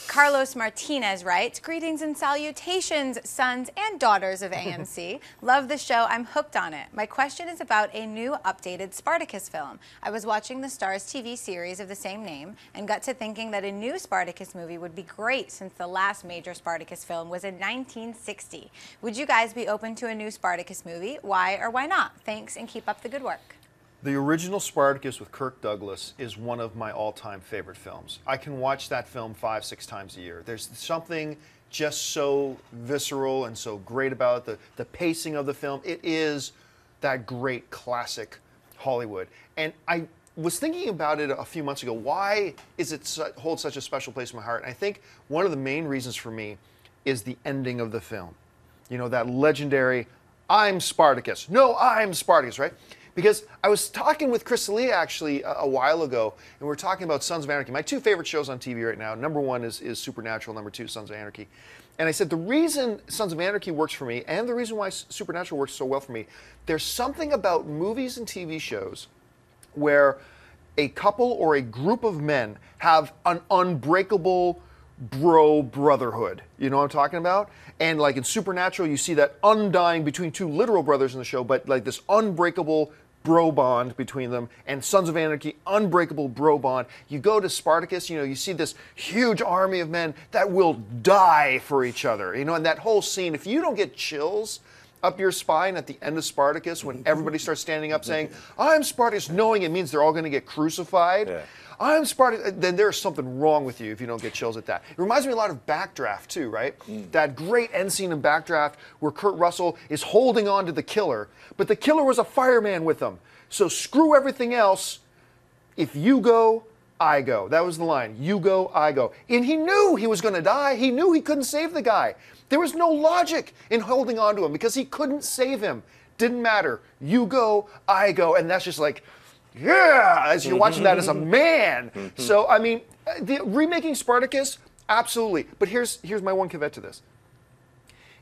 Carlos Martinez writes, greetings and salutations, sons and daughters of AMC. Love the show. I'm hooked on it. My question is about a new updated Spartacus film. I was watching the Starz TV series of the same name and got to thinking that a new Spartacus movie would be great since the last major Spartacus film was in 1960. Would you guys be open to a new Spartacus movie? Why or why not? Thanks and keep up the good work. The original Spartacus with Kirk Douglas is one of my all-time favorite films. I can watch that film 5-6 times a year. There's something just so visceral and so great about it. The pacing of the film. It is that great classic Hollywood. And I was thinking about it a few months ago. Why is it hold such a special place in my heart? And I think one of the main reasons for me is the ending of the film. You know, that legendary, I'm Spartacus. No, I'm Spartacus, right? Because I was talking with Chris D'Elia actually a while ago, and we were talking about Sons of Anarchy. My two favorite shows on TV right now, number one is Supernatural, number two, Sons of Anarchy. And I said the reason Sons of Anarchy works for me, and the reason why Supernatural works so well for me, there's something about movies and TV shows where a couple or a group of men have an unbreakable brotherhood. You know what I'm talking about? And like in Supernatural, you see that undying between two literal brothers in the show, but like this unbreakable bro bond between them. And Sons of Anarchy, unbreakable bro bond. You go to Spartacus, you know, you see this huge army of men that will die for each other. You know, and that whole scene, if you don't get chills up your spine at the end of Spartacus when everybody starts standing up saying, I'm Spartacus, knowing it means they're all going to get crucified. Yeah. I'm Spartacus, then there's something wrong with you if you don't get chills at that. It reminds me a lot of Backdraft too, right? That great end scene in Backdraft where Kurt Russell is holding on to the killer, but the killer was a fireman with him. So screw everything else. If you go, I go. That was the line. You go, I go. And he knew he was going to die. He knew he couldn't save the guy. There was no logic in holding on to him because he couldn't save him. Didn't matter. You go, I go. And that's just like, yeah, as you're watching that as a man. So, I mean, remaking Spartacus, absolutely. But here's my one caveat to this.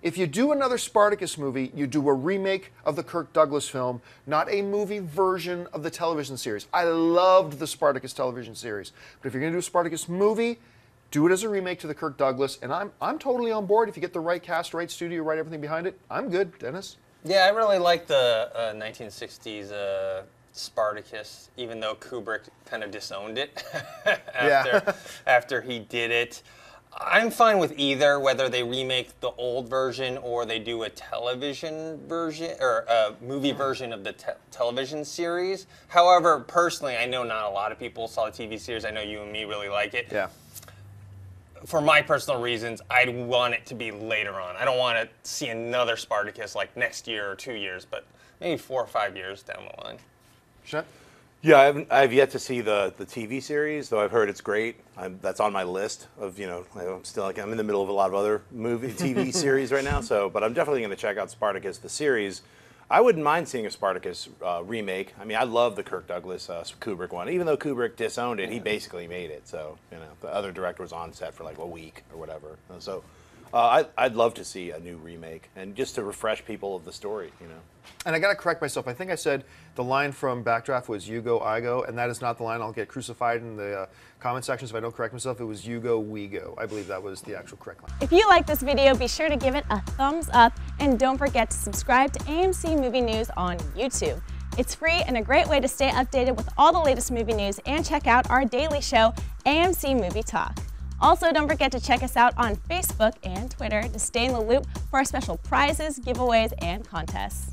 If you do another Spartacus movie, you do a remake of the Kirk Douglas film, not a movie version of the television series. I loved the Spartacus television series. But if you're going to do a Spartacus movie, do it as a remake to the Kirk Douglas. And I'm totally on board. If you get the right cast, right studio, right everything behind it, I'm good. Dennis? Yeah, I really like the 1960s Spartacus, even though Kubrick kind of disowned it after he did it. I'm fine with either, whether they remake the old version or they do a television version or a movie version of the television series. However, personally, I know not a lot of people saw the TV series. I know you and me really like it. Yeah. For my personal reasons, I'd want it to be later on. I don't want to see another Spartacus like next year or 2 years, but maybe 4 or 5 years down the line. Sure. Yeah, I've yet to see the TV series, though I've heard it's great. That's on my list of, you know, I'm in the middle of a lot of other TV series right now. So, but I'm definitely going to check out Spartacus the series. I wouldn't mind seeing a Spartacus remake. I mean, I love the Kirk Douglas Kubrick one. Even though Kubrick disowned it, he basically made it. So, you know, the other director was on set for like a week or whatever. So, I'd love to see a new remake and just to refresh people of the story, you know. And I got to correct myself. I think I said the line from Backdraft was "You go, I go," and that is not the line. I'll get crucified in the comment sections if I don't correct myself. It was "You go, we go." I believe that was the actual correct line. If you like this video, be sure to give it a thumbs up and don't forget to subscribe to AMC Movie News on YouTube. It's free and a great way to stay updated with all the latest movie news and check out our daily show, AMC Movie Talk. Also, don't forget to check us out on Facebook and Twitter to stay in the loop for our special prizes, giveaways, and contests.